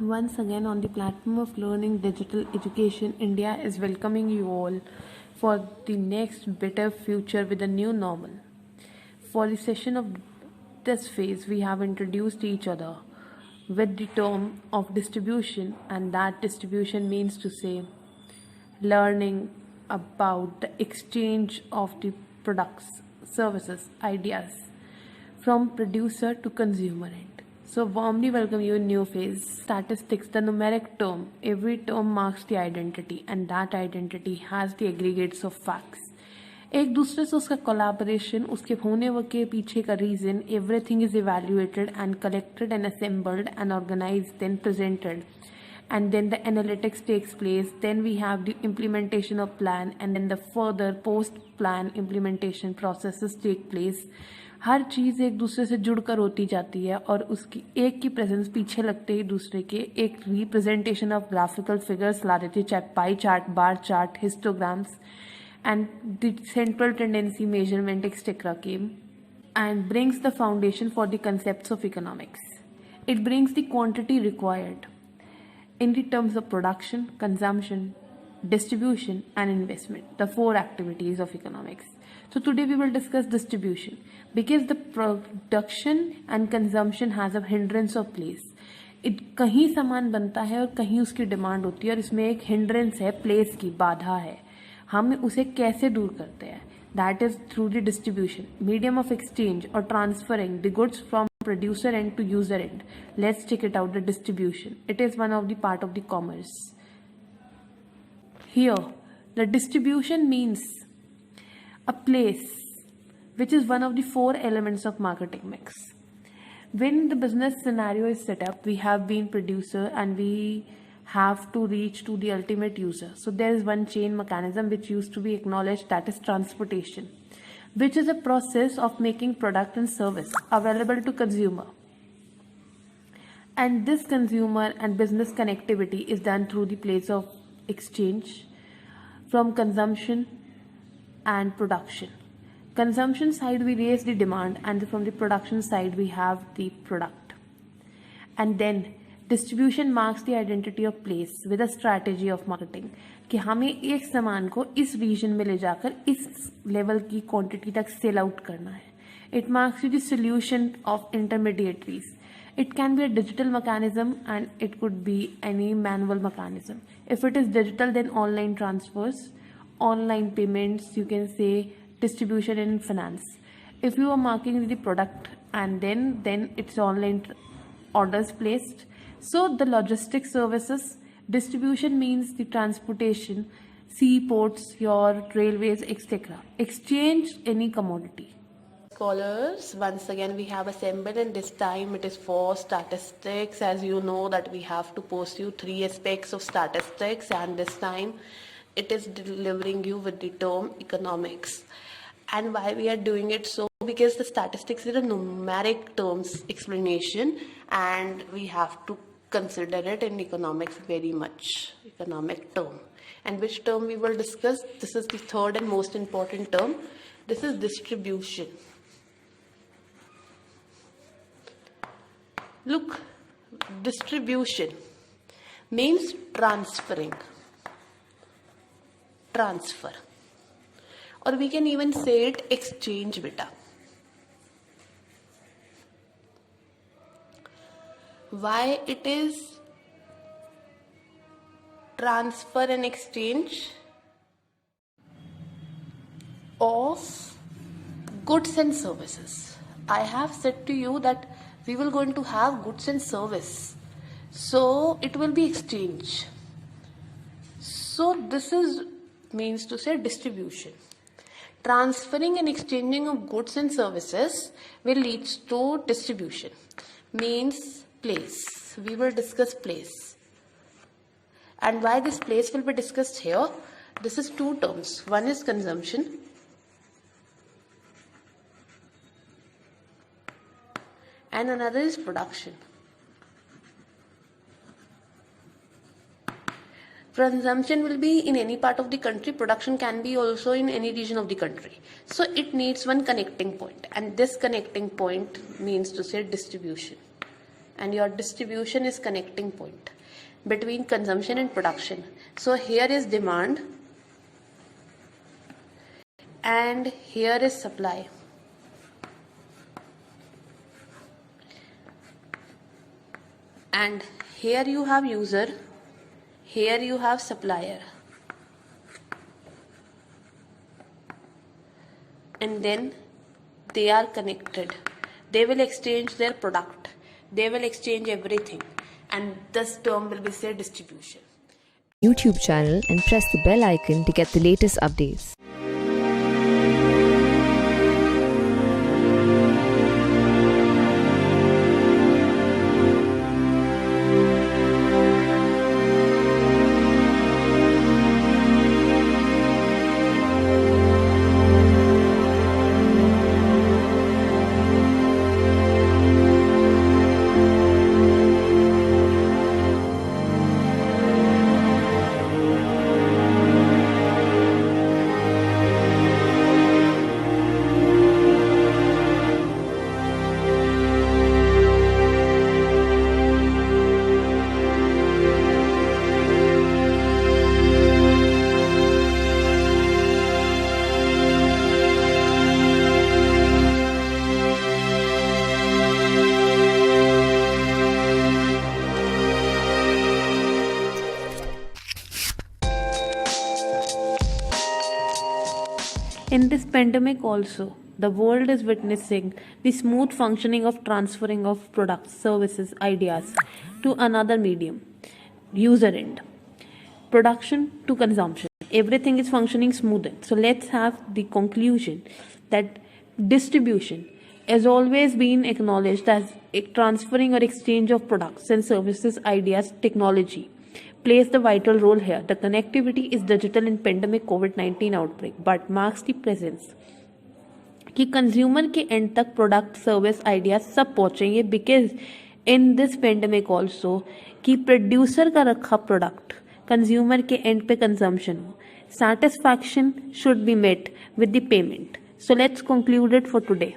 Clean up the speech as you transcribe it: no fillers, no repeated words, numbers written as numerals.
Once again, on the platform of learning digital education, India is welcoming you all for the next better future with a new normal. For the session of this phase, we have introduced each other with the term of distribution, and that distribution means to say learning about the exchange of the products, services, ideas from producer to consumer end. So warmly welcome you in new phase. Statistics, the numeric term. Every term marks the identity and that identity has the aggregates of facts. एक दूसरे से उसका collaboration, उसके होने के पीछे का reason, everything is evaluated and collected and assembled and organised then presented, and then the analytics takes place. Then we have the implementation of plan, and then the further post plan implementation processes take place. हर चीज़ एक दूसरे से जुड़कर होती जाती है और उसकी एक की प्रेजेंस पीछे लगते ही दूसरे के एक रिप्रेजेंटेशन ऑफ ग्राफिकल फिगर्स ला देती है, चाहे pie chart, bar chart, histograms and the central tendency measurement etc. came and brings the foundation for the concepts of economics. It brings the quantity required in the terms of production, consumption, distribution and investment, the four activities of economics. So today we will discuss distribution because the production and consumption has a hindrance of place. कहीं सामान बनता है और कहीं उसकी demand होती है और इसमें एक हिंड्रेंस है, प्लेस की बाधा है. हम उसे कैसे दूर करते हैं? That is through the distribution, medium of exchange और transferring the goods from producer end to user end. Let's check it out, the distribution. It is one of the part of the commerce. Here, the distribution means a place which is one of the four elements of marketing mix. When the business scenario is set up, we have been producer and we have to reach to the ultimate user. So there is one chain mechanism which used to be acknowledged, that is transportation, which is a process of making product and service available to consumer. And this consumer and business connectivity is done through the place of exchange from consumption and production. Consumption side we raise the demand and from the production side we have the product. And then distribution marks the identity of place with a strategy of marketing कि हमें एक सामान को इस reason में ले जाकर इस लेवल की क्वांटिटी तक सेल आउट करना है. It marks you the solution of intermediaries. It can be a digital mechanism and it could be any manual mechanism. If it is digital, then online transfers, online payments, you can say distribution in finance. If you are marking the product and then it's online orders placed. So the logistics services, distribution means the transportation, seaports, your railways, etc. Exchange any commodity. Scholars, once again we have assembled, and this time it is for statistics. As you know that we have to post you 3 aspects of statistics, and this time it is delivering you with the term economics. And why we are doing it so? Because the statistics is a numeric terms explanation and we have to consider it in economics very much, economic term. And which term we will discuss? This is the third and most important term. This is distribution. Look, distribution means transferring, transfer, or we can even say it exchange beta. Why it is transfer and exchange of goods and services. I have said to you that we will going to have goods and service, so it will be exchange. So this is means to say distribution. Transferring and exchanging of goods and services will lead to distribution. Means place. We will discuss place. And why this place will be discussed here? This is two terms. One is consumption and another is production. Consumption will be in any part of the country. Production can be also in any region of the country. So it needs one connecting point, and this connecting point means to say distribution. and your distribution is connecting point between consumption and production. So here is demand and here is supply. And here you have user, here you have supplier. And then they are connected. They will exchange their product. They will exchange everything. And this term will be said distribution. YouTube channel and press the bell icon to get the latest updates. In this pandemic also, the world is witnessing the smooth functioning of transferring of products, services, ideas to another medium, user end, production to consumption. Everything is functioning smoothly. So let's have the conclusion that distribution has always been acknowledged as a transferring or exchange of products and services, ideas, technology plays the vital role here. The connectivity is digital in pandemic COVID-19 outbreak, but marks the presence कि consumer के and तक product service idea सब पहुंचेंगे because in this pandemic also कि producer का रखा product consumer के and पे कंजम्पशन हो satisfaction should be met with the payment. So let's conclude it for today.